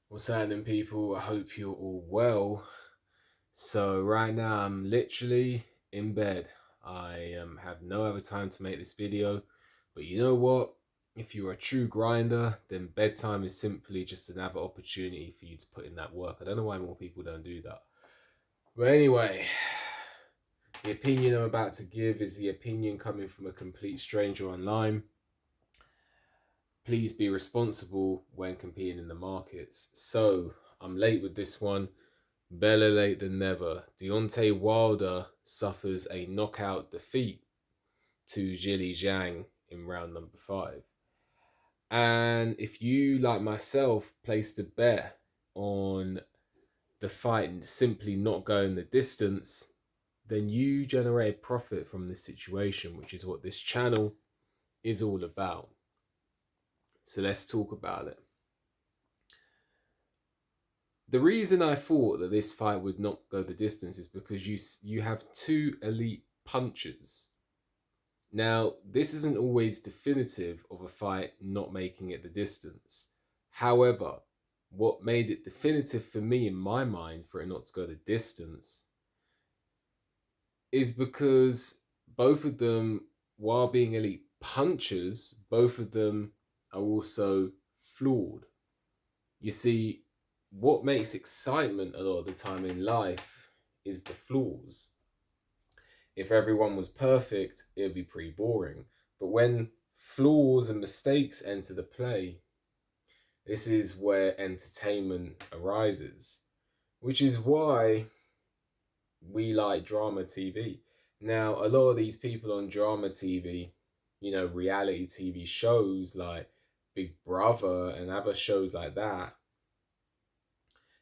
What's happening, people? I hope you're all well. So right now I'm literally in bed. I have no other time to make this video, but you know what? If you're a true grinder, then bedtime is simply just another opportunity for you to put in that work. I don't know why more people don't do that. But anyway, the opinion I'm about to give is the opinion coming from a complete stranger online. Please be responsible when competing in the markets. So I'm late with this one. Better late than never. Deontay Wilder suffers a knockout defeat to Zhang in round number 5. And if you, like myself, placed a bet on the fight simply not going the distance, then you generate profit from this situation, which is what this channel is all about. So let's talk about it. The reason I thought that this fight would not go the distance is because you have two elite punchers. Now, this isn't always definitive of a fight not making it the distance. However, what made it definitive for me in my mind for it not to go the distance is because both of them, while being elite punchers, both of them are also flawed. You see, what makes excitement a lot of the time in life is the flaws. If everyone was perfect, it would be pretty boring. But when flaws and mistakes enter the play, this is where entertainment arises, which is why we like drama TV. Now, a lot of these people on drama TV, reality TV shows like Big Brother and other shows like that,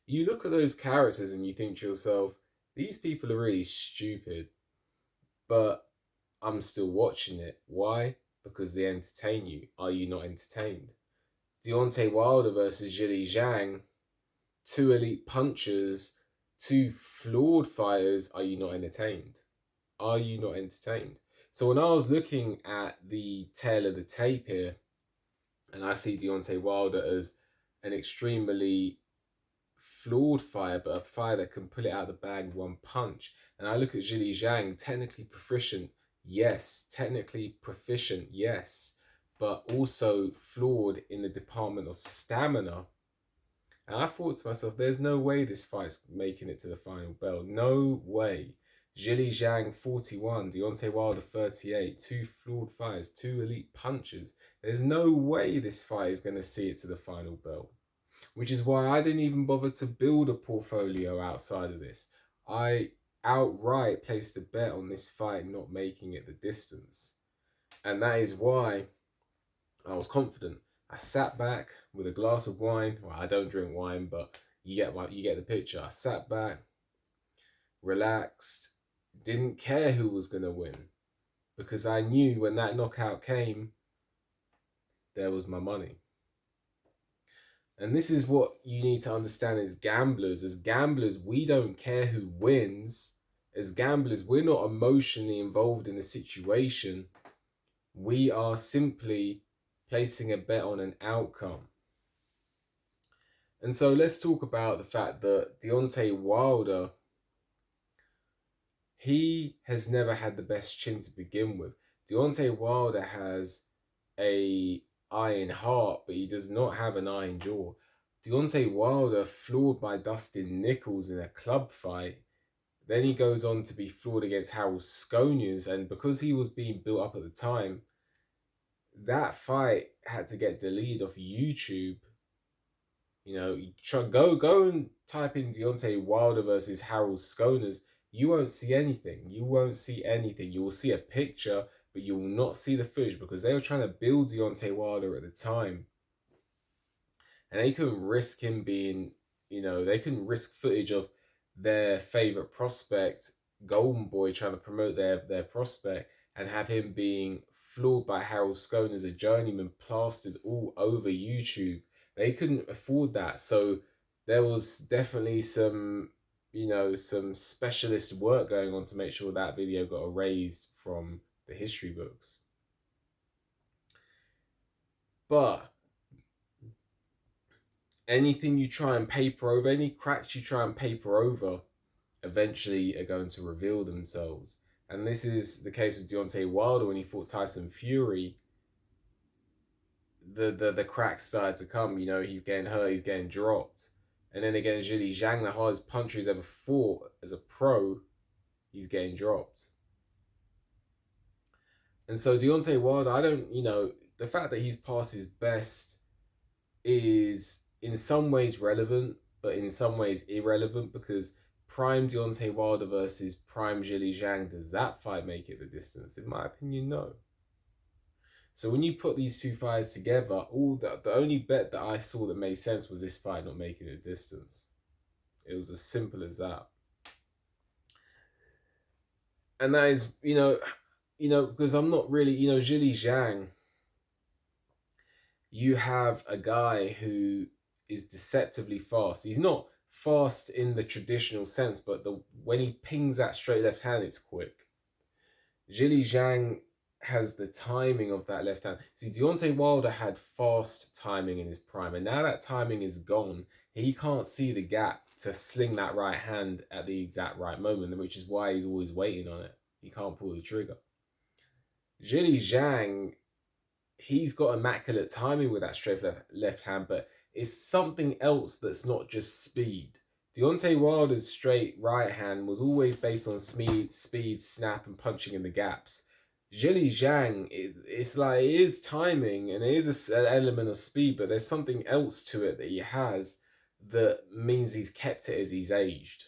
you look at those characters and you think to yourself, these people are really stupid, but I'm still watching it. Why? Because they entertain you. Are you not entertained? Deontay Wilder versus Zhang, two elite punchers, two flawed fighters. Are you not entertained? Are you not entertained? So when I was looking at the tail of the tape here, and I see Deontay Wilder as an extremely flawed fire, but a fire that can pull it out of the bag with one punch. And I look at Zhang, technically proficient, yes. Technically proficient, yes. But also flawed in the department of stamina. And I thought to myself, there's no way this fight's making it to the final bell. No way. Zhang 41, Deontay Wilder 38, two flawed fighters, two elite punchers. There's no way this fight is going to see it to the final bell. Which is why I didn't even bother to build a portfolio outside of this. I outright placed a bet on this fight not making it the distance. And that is why I was confident. I sat back with a glass of wine. Well, I don't drink wine, but you get the picture. I sat back, relaxed, didn't care who was going to win, because I knew when that knockout came, there was my money. And this is what you need to understand as gamblers. As gamblers, we don't care who wins. As gamblers, we're not emotionally involved in the situation. We are simply placing a bet on an outcome. And so let's talk about the fact that Deontay Wilder, he has never had the best chin to begin with. Deontay Wilder has a iron heart, but he does not have an iron jaw. Deontay Wilder floored by Dustin Nichols in a club fight. Then he goes on to be floored against Harold Skonius, and because he was being built up at the time, that fight had to get deleted off YouTube. Go and type in Deontay Wilder versus Harold Skonius. You won't see anything. You won't see anything. You will see a picture, but you will not see the footage because they were trying to build Deontay Wilder at the time. And they couldn't risk him being, they couldn't risk footage of their favorite prospect, Golden Boy, trying to promote their prospect and have him being floored by Harold Scone as a journeyman plastered all over YouTube. They couldn't afford that. So there was definitely some, some specialist work going on to make sure that video got erased from the history books. But anything you try and paper over, any cracks you try and paper over, eventually are going to reveal themselves. And this is the case with Deontay Wilder when he fought Tyson Fury. The cracks started to come. You know, he's getting hurt, he's getting dropped. And then against Zhilei Zhang, the hardest puncher he's ever fought as a pro, he's getting dropped. And so Deontay Wilder, I don't, the fact that he's past his best is in some ways relevant, but in some ways irrelevant, because prime Deontay Wilder versus prime Zhilei Zhang, does that fight make it the distance? In my opinion, no. So when you put these two fights together, the only bet that I saw that made sense was this fight not making a distance. It was as simple as that. And that is, because I'm not really, Zhilei Zhang, you have a guy who is deceptively fast. He's not fast in the traditional sense, but when he pings that straight left hand, it's quick. Zhilei Zhang has the timing of that left hand. See, Deontay Wilder had fast timing in his prime, and now that timing is gone. He can't see the gap to sling that right hand at the exact right moment, which is why he's always waiting on it. He can't pull the trigger. Zhilei Zhang, he's got immaculate timing with that straight left hand, but it's something else that's not just speed. Deontay Wilder's straight right hand was always based on speed, snap, and punching in the gaps. Zhilei Zhang, it's like, it is timing and it is an element of speed, but there's something else to it that he has that means he's kept it as he's aged.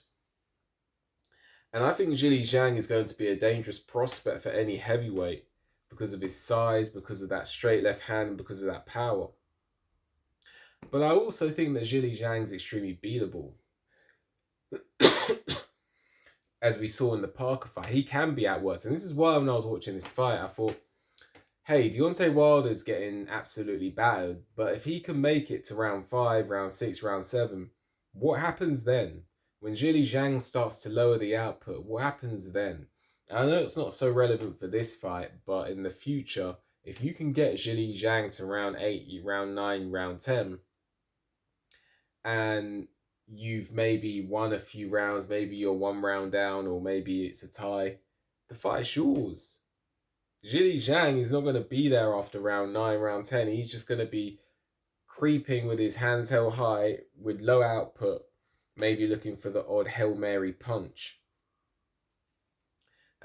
And I think Zhilei Zhang is going to be a dangerous prospect for any heavyweight because of his size, because of that straight left hand, and because of that power. But I also think that Zhilei Zhang is extremely beatable. As we saw in the Parker fight, he can be outworked. And this is why when I was watching this fight, I thought, hey, Deontay Wilder's getting absolutely battered, but if he can make it to round 5, round 6, round 7, what happens then? When Zhilei Zhang starts to lower the output, what happens then? And I know it's not so relevant for this fight, but in the future, if you can get Zhilei Zhang to round 8, round 9, round 10, and you've maybe won a few rounds, maybe you're 1 round down, or maybe it's a tie, the fight's yours. Zhilei Zhang is not going to be there after round 9, round 10. He's just going to be creeping with his hands held high with low output, maybe looking for the odd Hail Mary punch.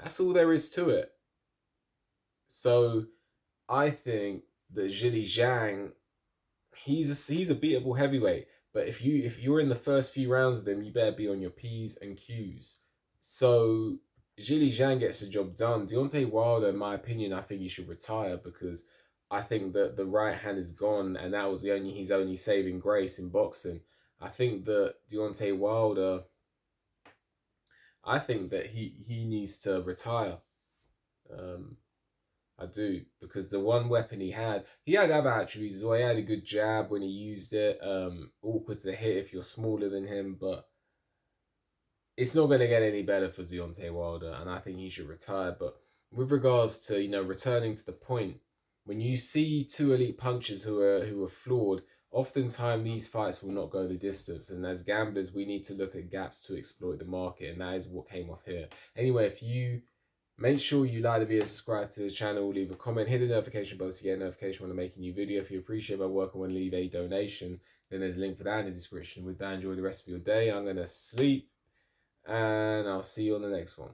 That's all there is to it. So I think that Zhilei Zhang, he's a beatable heavyweight. But if you're in the first few rounds with him, you better be on your P's and Q's. So Zhilei Zhang gets the job done. Deontay Wilder, in my opinion, I think he should retire because I think that the right hand is gone, and that was his only saving grace in boxing. I think that Deontay Wilder, I think that he needs to retire. I do, because the one weapon he had other attributes as well. He had a good jab when he used it. Awkward to hit if you're smaller than him, but it's not going to get any better for Deontay Wilder, and I think he should retire. But with regards to returning to the point, when you see two elite punchers who are flawed, oftentimes these fights will not go the distance. And as gamblers, we need to look at gaps to exploit the market, and that is what came off here. Anyway, if you make sure you like the video, subscribe to the channel, leave a comment, hit the notification bell to get a notification when I make a new video. If you appreciate my work and want to leave a donation, then there's a link for that in the description. With that, enjoy the rest of your day. I'm going to sleep, and I'll see you on the next one.